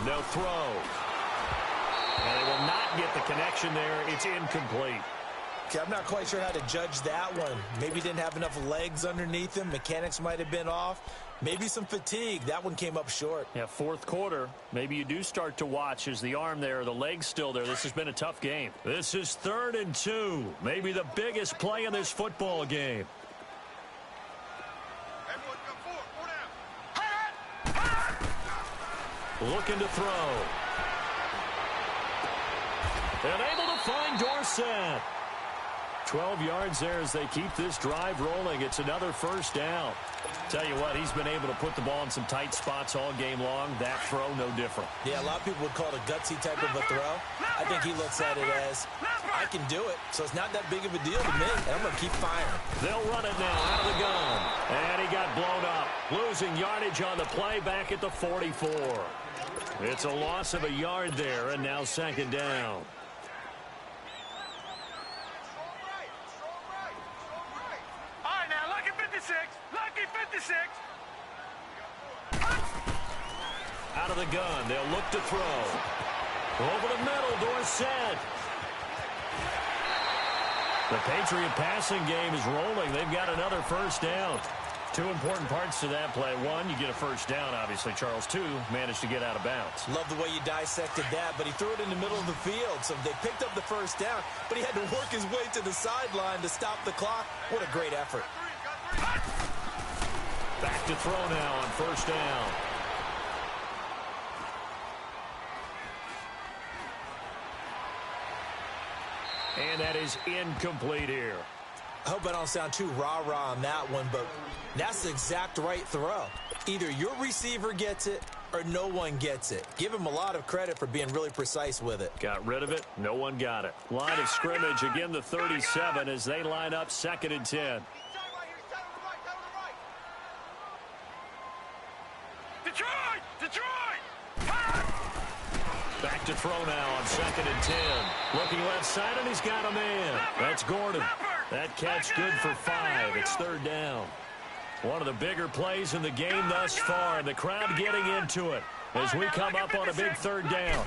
They'll throw. And they will not get the connection there. It's incomplete. Okay, I'm not quite sure how to judge that one. Maybe didn't have enough legs underneath him. Mechanics might have been off. Maybe some fatigue. That one came up short. Yeah, 4th quarter. Maybe you do start to watch as the arm there, the leg's still there. This has been a tough game. This is 3rd and 2. Maybe the biggest play in this football game. Looking to throw. And able to find Dorsett. 12 yards there as they keep this drive rolling. It's another 1st down. Tell you what, he's been able to put the ball in some tight spots all game long. That throw, no different. Yeah, a lot of people would call it a gutsy type of a throw. I think he looks at it as I can do it, so it's not that big of a deal to me, and I'm going to keep firing. They'll run it now out of the gun. And he got blown up, losing yardage on the play back at the 44. It's a loss of a yard there, and now second down. All right, now, lucky 56. Lucky 56. Out of the gun, they'll look to throw. Over the middle, Dorsett. The Patriot passing game is rolling. They've got another first down. Two important parts to that play. One, you get a first down, obviously, Charles. Two, managed to get out of bounds. Love the way you dissected that, but he threw it in the middle of the field. So they picked up the first down, but he had to work his way to the sideline to stop the clock. What a great effort. Back to throw now on first down. And that is incomplete here. I hope I don't sound too rah-rah on that one, but that's the exact right throw. Either your receiver gets it or no one gets it. Give him a lot of credit for being really precise with it. Got rid of it. No one got it. Line of scrimmage, again the 37 as they line up 2nd and 10. Detroit! Detroit! Back to throw now on 2nd and 10. Looking left side, and he's got a man. That's Gordon. That catch good for 5. It's 3rd down. One of the bigger plays in the game thus far, and the crowd getting into it as we come up on a big 3rd down.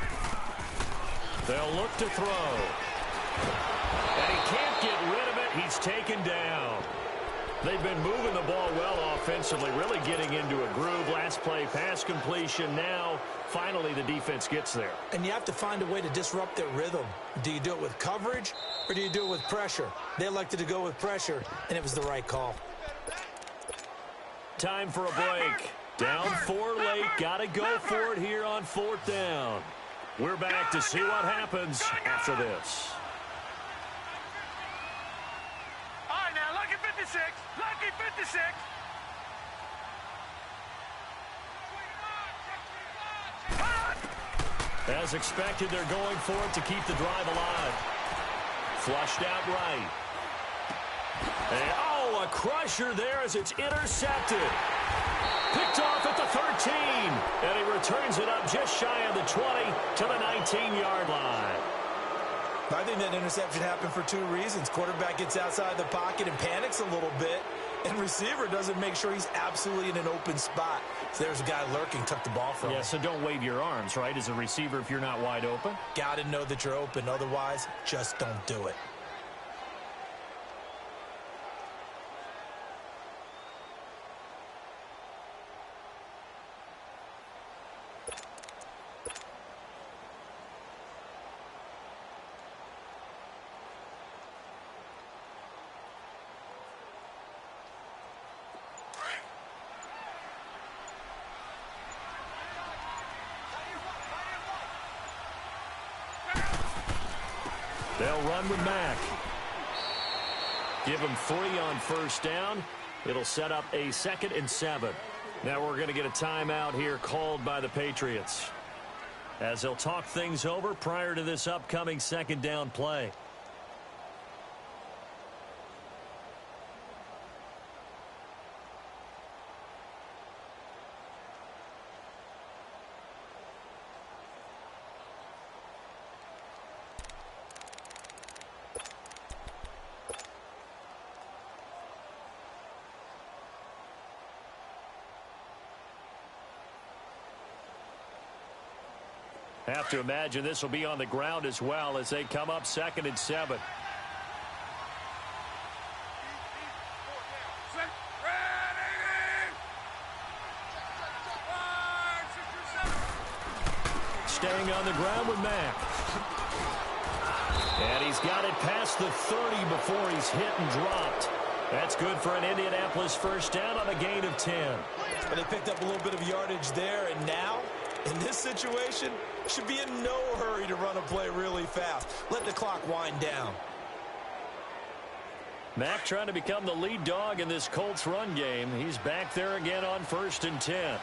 They'll look to throw. And he can't get rid of it. He's taken down. They've been moving the ball well offensively, really getting into a groove. Last play, pass completion. Now, finally, the defense gets there. And you have to find a way to disrupt their rhythm. Do you do it with coverage, or do you do it with pressure? They elected to go with pressure, and it was the right call. Time for a break. Down 4 late. Got to go for it here on 4th down. We're back to see what happens after this. All right, now, lucky 56. Lucky 56. As expected, they're going for it to keep the drive alive. Flushed out right. And, oh, a crusher there as it's intercepted. Picked off at the 13. And he returns it up just shy of the 20 to the 19-yard line. I think that interception happened for 2 reasons. Quarterback gets outside the pocket and panics a little bit, and receiver doesn't make sure he's absolutely in an open spot. So there's a guy lurking, took the ball from him. Yeah, so don't wave your arms, right, as a receiver if you're not wide open. Got to know that you're open. Otherwise, just don't do it. They'll run with Mack. Give him 3 on first down. It'll set up a 2nd and 7. Now we're going to get a timeout here called by the Patriots, as they'll talk things over prior to this upcoming 2nd down play. Have to imagine this will be on the ground as well as they come up 2nd and 7. Staying on the ground with Mack. And he's got it past the 30 before he's hit and dropped. That's good for an Indianapolis first down on a gain of 10. And they picked up a little bit of yardage there, and now, in this situation, should be in no hurry to run a play really fast. Let the clock wind down. Mack trying to become the lead dog in this Colts run game. He's back there again on 1st and 10.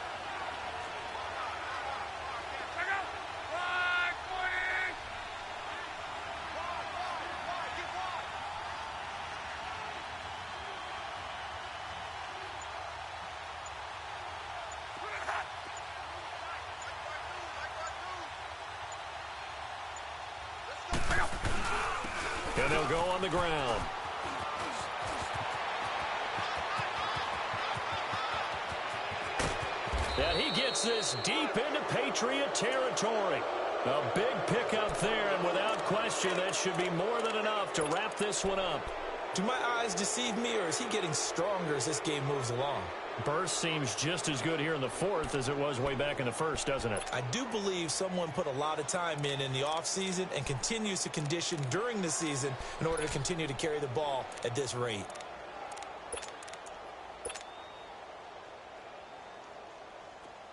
And they'll go on the ground. And he gets this deep into Patriot territory. A big pickup there, and without question, that should be more than enough to wrap this one up. Do my eyes deceive me, or is he getting stronger as this game moves along? Burst seems just as good here in the fourth as it was way back in the first, doesn't it? I do believe someone put a lot of time in the offseason and continues to condition during the season in order to continue to carry the ball at this rate.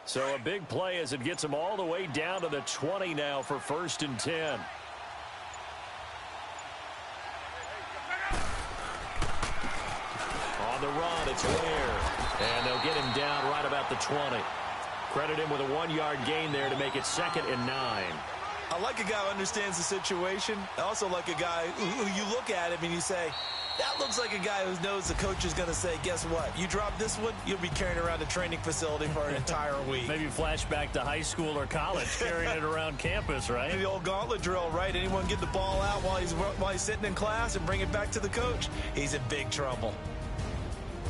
So a big play as it gets them all the way down to the 20 now for 1st and 10. On the run, it's Ware. And they'll get him down right about the 20. Credit him with a 1-yard gain there to make it 2nd and 9. I like a guy who understands the situation. I also like a guy who you look at him and you say, that looks like a guy who knows the coach is going to say, guess what? You drop this one, you'll be carrying around the training facility for an entire week. Maybe flashback to high school or college, carrying it around campus, right? Maybe the old gauntlet drill, right? Anyone get the ball out while he's sitting in class and bring it back to the coach? He's in big trouble.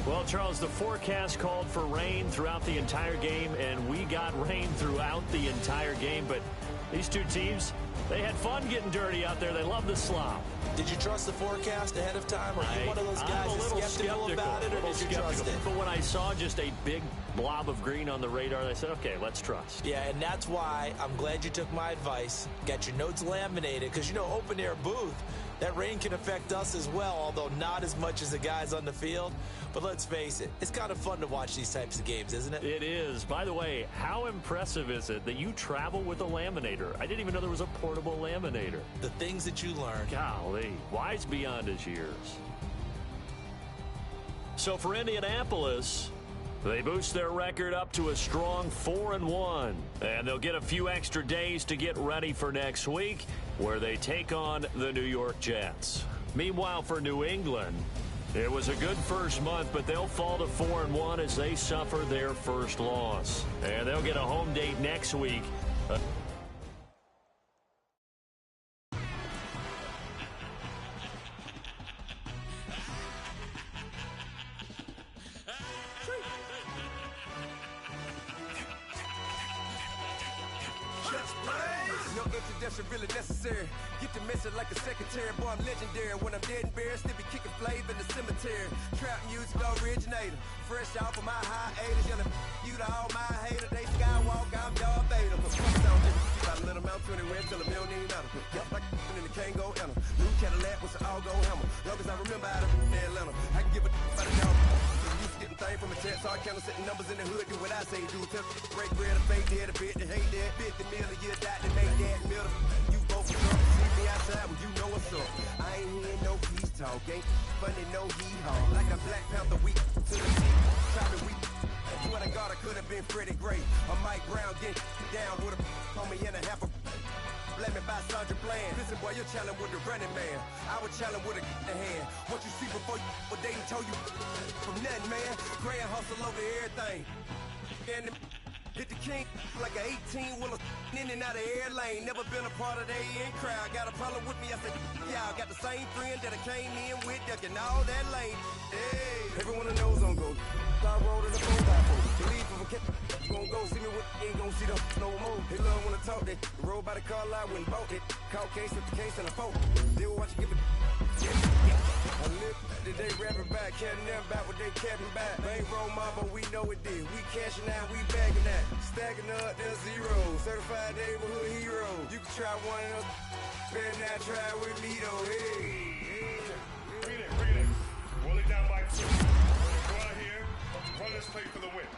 Well, Charles, the forecast called for rain throughout the entire game, and we got rain throughout the entire game. But these two teams, they had fun getting dirty out there. They love the slop. Did you trust the forecast ahead of time? Or are you one of those guys that's skeptical about it, or did you trust it? But when I saw just a big blob of green on the radar, I said, okay, let's trust. Yeah, and that's why I'm glad you took my advice. Got your notes laminated, because, you know, open-air booth, that rain can affect us as well, although not as much as the guys on the field. But let's face it, it's kind of fun to watch these types of games, isn't it? It is. By the way, how impressive is it that you travel with a laminator? I didn't even know there was a portable laminator. The things that you learn. Golly, wise beyond his years. So for Indianapolis, they boost their record up to a strong 4-1. And they'll get a few extra days to get ready for next week, where they take on the New York Jets. Meanwhile, for New England, it was a good first month, but they'll fall to 4-1 as they suffer their first loss. And they'll get a home date next week. No introduction really necessary. Get the message like a secretary. Boy, I'm legendary. When I'm dead and buried, still be kicking flavor in the cemetery. Trap music originator. Fresh off of my hiatus. Yelling you to all my haters. They skywalk, I'm Darth Vader. But fuck sound different. Got a little mouth to anywhere till a million ain't matter. Got like in the can't go enter. New Cadillac with an all-go hammer. Long as I remember out of Atlanta. I can give a about a dog. Getting things from a text, so I count setting numbers in the hood, do what I say, do. Tell break bread, a fake dead, a bit, to hate that, 50 million, you die to make that middle. You both for sure. See me outside, well, you know what's up. I ain't hearing no peace talk, ain't funny, no hee-haw. Like a Black Panther, weak to the teeth, try to weak. Swear to God, I could have been Freddie Gray. Or Mike Brown, get down with a homie and a half a. Let me buy Sandra Bland. Listen, boy, you're challenging with the running man. I was challenging with a hand. What you see before you, what they told you from nothing, man. Grand hustle over everything. And hit the king like an 18-wheeler in and out of air lane. Never been a part of the in crowd. Got a problem with me? I said, yeah, I got the same friend that I came in with, ducking all that lane. Hey, everyone knows I'm go. I rolled in the 4x4. Believe if a kid gon' go see me with, ain't gon' see them no more. They love when I talk that. Roll by the car lot when bought it. Call case at the case and a phone. They will watch you give it. I live today rapping back, catching them back what they capping back. Bankroll mama, we know it did. We cashing out, we bagging that. Stacking up, there's zero. Certified neighborhood hero. You can try one of those. Better not try with me though. Hey. Bring it in. Roll it down by 2. Go out here, run this play for the win.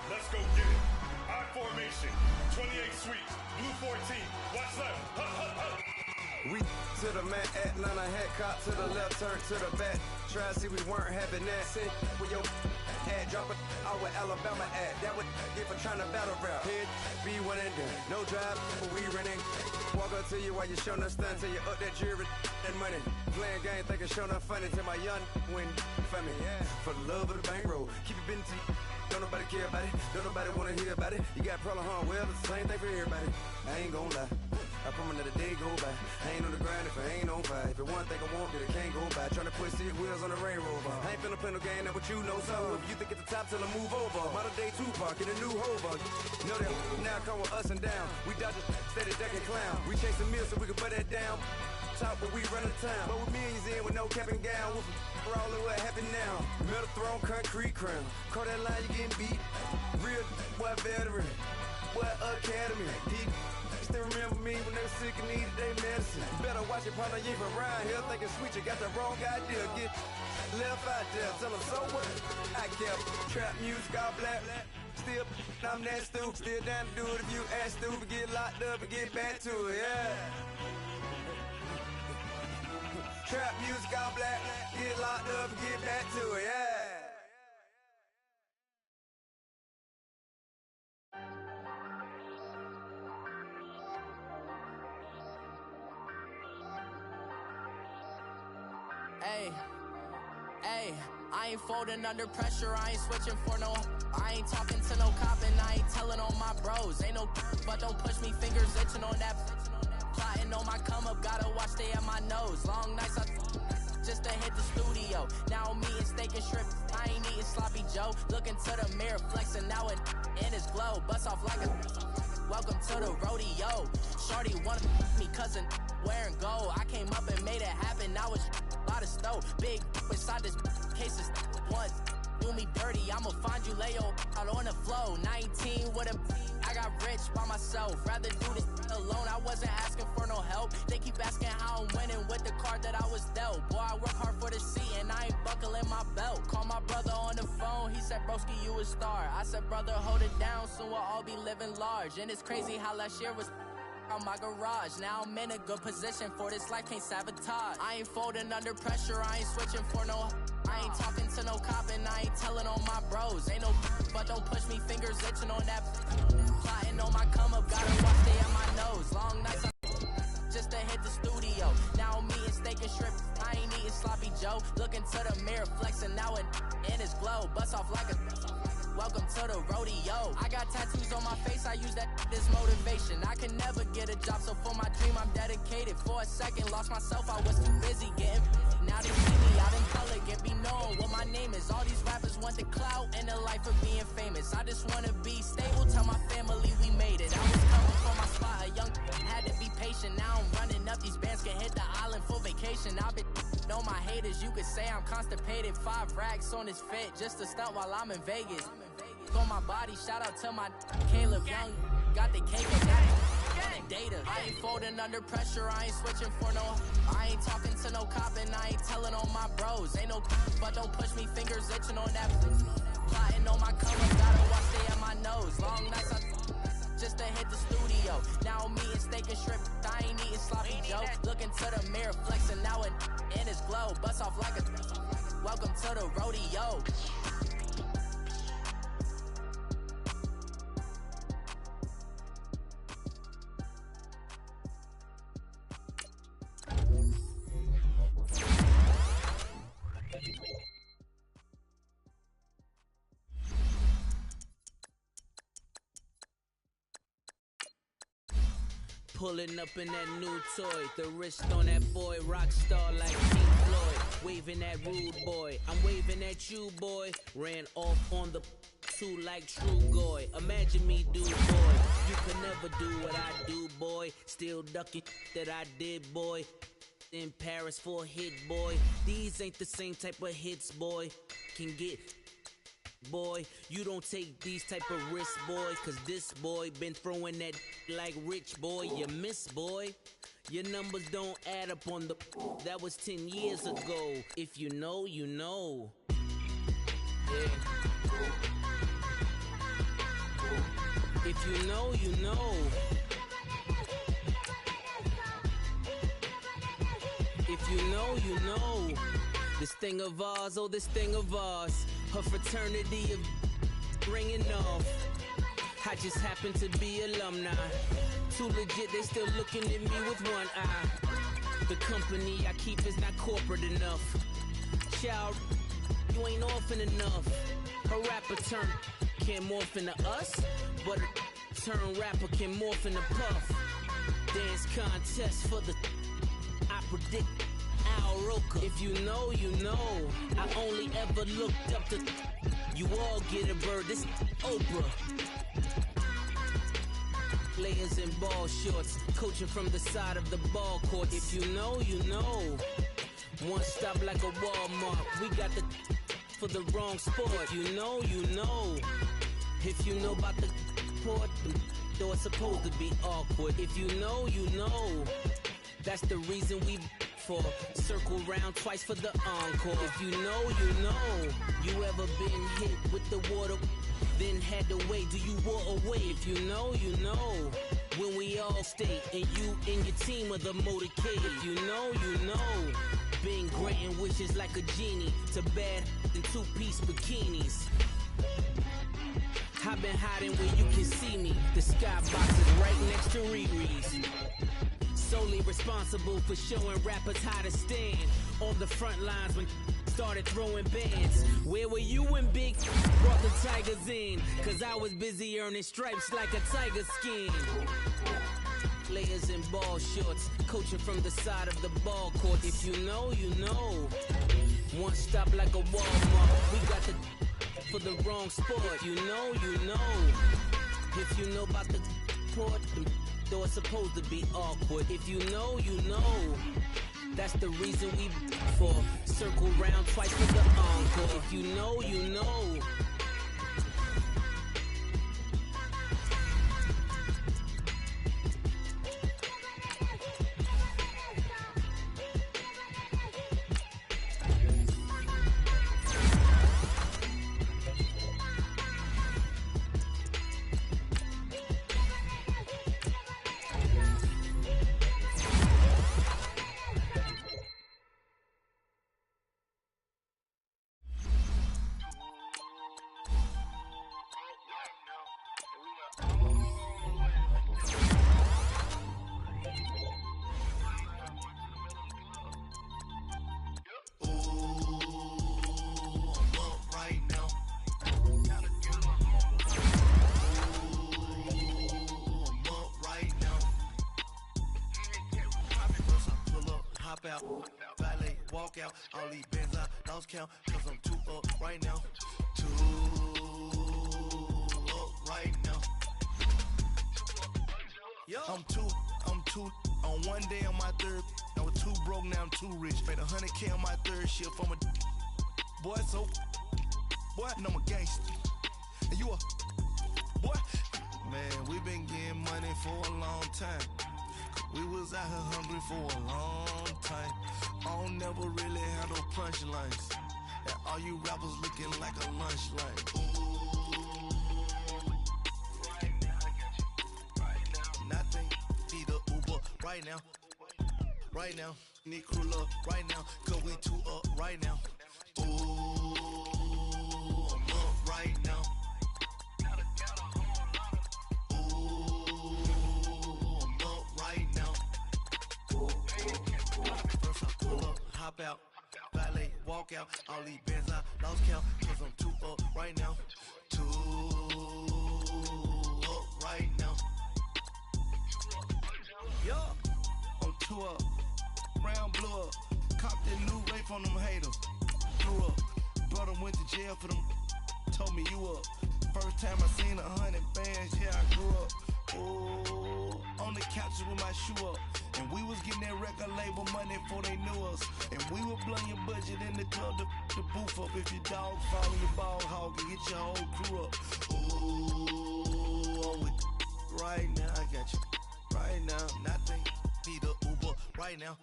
Let's go get it. I formation, 28 sweeps, blue 14. Watch left. Hup, hup, hup. We to the mat, Atlanta hat cop to the left, turn to the back. Try to see we weren't having that. Sit with your ad, drop it out with Alabama at. That would get for trying to battle rap. Head, be one and done. No drive, but we running. Walk up to you while you showing us stun till you up that jewelry and money. Playing game, thinking showing up funny till my young win for me. Yeah. For the love of the bankroll, keep it been to you. Don't nobody care about it. Don't nobody wanna hear about it. You got problem, huh? Well, it's the same thing for everybody. I ain't gonna lie. I I promise that a day go by. I ain't on the grind if I ain't on fire. If it one thing I want, then it can't go by. Tryna put 6 wheels on the Range Rover. I ain't finna play no game, that what you know. So if you think it's the top, tell them move over. Modern day Tupac in a new hover. Know that now come with us and down. We dodge a steady deck and clown. We chase the meal so we can put that down. Top, but we run the town. But with millions in with no cap and gown. We're all in what happened now. Metal throne, concrete crown. Call that line, you getting beat. Real boy veteran. Boy academy. He still remember me when they were sick and needed their medicine. Better watch it, partner, you ain't from around here. Thinking sweet, you got the wrong idea. Get left out there. Tell them so what? I kept trap music all black. Still, I'm that stupid. Still down to do it if you ask stupid. Get locked up and get back to it, yeah. Trap music all black. Get locked up and get back to it, yeah. Hey, I ain't folding under pressure, I ain't switching for no. I ain't talking to no cop and I ain't telling on my bros. Ain't no but don't push me, fingers itching on that. Plotting on my come up, gotta watch stay at my nose. Long nights just to hit the studio. Now I'm eating steak and shrimp, I ain't eating sloppy Joe. Looking to the mirror, flexing now it in his glow. Bust off like a welcome to the rodeo. Shorty wanna me cousin wearing gold. I came up and made it happen, now it's by the stove. Big inside this case is one. Do me dirty, I'ma find you, lay your out on the floor. 19 with a I got rich by myself. Rather do this alone, I wasn't asking for no help. They keep asking how I'm winning with the card that I was dealt. Boy, I work hard for the seat and I ain't buckling my belt. Call my brother on the phone, he said, broski, you a star. I said, brother, hold it down, soon we'll all be living large. And it's crazy how last year was on my garage. Now I'm in a good position for this life, can't sabotage. I ain't folding under pressure, I ain't switching for no. I ain't talking to no cop and I ain't telling on my bros. Ain't no but don't push me, fingers itching on that. Plotting on my come up, gotta watch stay at my nose. Long nights just to hit the studio. Now I'm eating steak and shrimp, I ain't eating sloppy Joe. Looking to the mirror, flexing now it in his glow. Bust off like a welcome to the rodeo. I got tattoos on my face, I use that as motivation. I can never get a job, so for my dream I'm dedicated. For a second, lost myself, I was too busy getting. Now they see me out in public and be known what my name is. All these rappers want the clout and the life of being famous. I just wanna be stable, tell my family we made it. I was coming for my spot, a young had to be patient. Now I'm running up, these bands can hit the island for vacation. I've been know my haters, you could say I'm constipated. 5 racks on his fit, just to stunt while I'm in Vegas. On my body, shout out to my Caleb Young, got the cake of that on the data. I ain't folding under pressure, I ain't switching for no. I ain't talking to no cop and I ain't telling on my bros. Ain't no but don't push me, fingers itching on that. Plotting on my come up, gotta watch stay at my nose. Long nights just to hit the studio. Now I'm eating steak and shrimp, I ain't eating sloppy Joe. Looking to the mirror, flexing now it in his glow. Bust off like a welcome to the rodeo. Pulling up in that new toy, the wrist on that boy, rock star like Pink Floyd. Waving at rude boy, I'm waving at you boy. Ran off on the two like True Goy. Imagine me do boy, you can never do what I do boy. Still ducking that I did boy. In Paris for a hit boy. These ain't the same type of hits boy. Can get boy, you don't take these type of risks, boy, cause this boy been throwing that like rich boy, you miss, boy. Your numbers don't add up on the, that was 10 years ago. If you know, you know. Yeah. If you know, you know. If you know, you know. This thing of ours, oh, this thing of ours. Her fraternity of ringing off. I just happen to be alumni. Too legit, they still looking at me with one eye. The company I keep is not corporate enough. Child, you ain't orphan enough. A rapper turn can't morph into us, but a turn rapper can morph into puff. Dance contest for the I predict Al Roker. If you know, you know. I only ever looked up to you all get a bird. This Oprah. Players in ball shorts, coaching from the side of the ball court. If you know, you know. One stop like a Walmart. We got the for the wrong sport. You know, you know. If you know about the port, though it's supposed to be awkward. If you know, you know. That's the reason we for circle round twice for the encore. If you know, you know. You ever been hit with the water, then had to wait? Do you walk away? If you know, you know. When we all stay and you and your team are the motorcade. If you know, you know. Been granting wishes like a genie to bad in two-piece bikinis. I've been hiding where you can see me. The skybox is right next to Riri's. Solely responsible for showing rappers how to stand on the front lines when started throwing bands. Where were you when Big brought the Tigers in? Cause I was busy earning stripes like a tiger skin. Players in ball shorts, coaching from the side of the ball court. If you know, you know. One stop like a Walmart. We got the for the wrong sport. You know, you know. If you know about the port, though it's supposed to be awkward. If you know, you know. That's the reason we for circle round twice for the encore. If you know, you know. Out, valet, walk out, all these bands I lost count, cause I'm too up right now, too up right now. I'm too, on one day on my third, I was too broke, now I'm too rich, made 100K on my third shift, I'm a boy, so, boy, and I'm a gangster, and you a, boy, man, we been getting money for a long time. We was out here hungry for a long time. I don't never really have no punchlines. And all you rappers looking like a lunch line. Ooh, right now, I got you. Right now, nothing. Need a Uber right now. Right now, need crew love right now. Cause we too up right now. Ooh, I'm up right now. Hop out, valet, walk out, all these bands I lost count, cause I'm too up right now, too up right now. Yo, I'm too up, round blew up, copped that new rape on them haters, blew up, brother went to jail for them, told me you up, first time I seen 100 bands, yeah I grew up. Oh, on the couches with my shoe up. And we was getting that record label money before they knew us. And we were blowing your budget in the club, the booth up. If your dog fall in your ball hog and get your whole crew up. Ooh, right now, I got you. Right now, nothing. Need a Uber right now.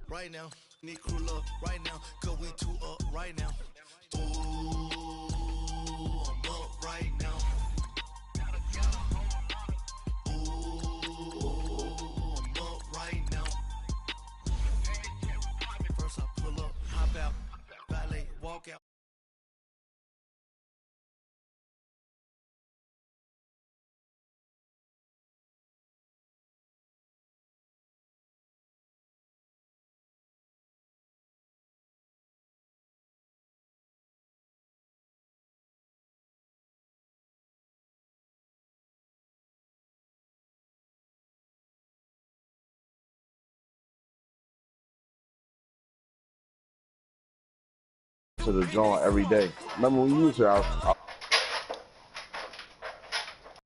Right now, need crew love right now. Cause we too up right now. Ooh, I'm up right now. Walk out. to the joint every day. Remember when you was here,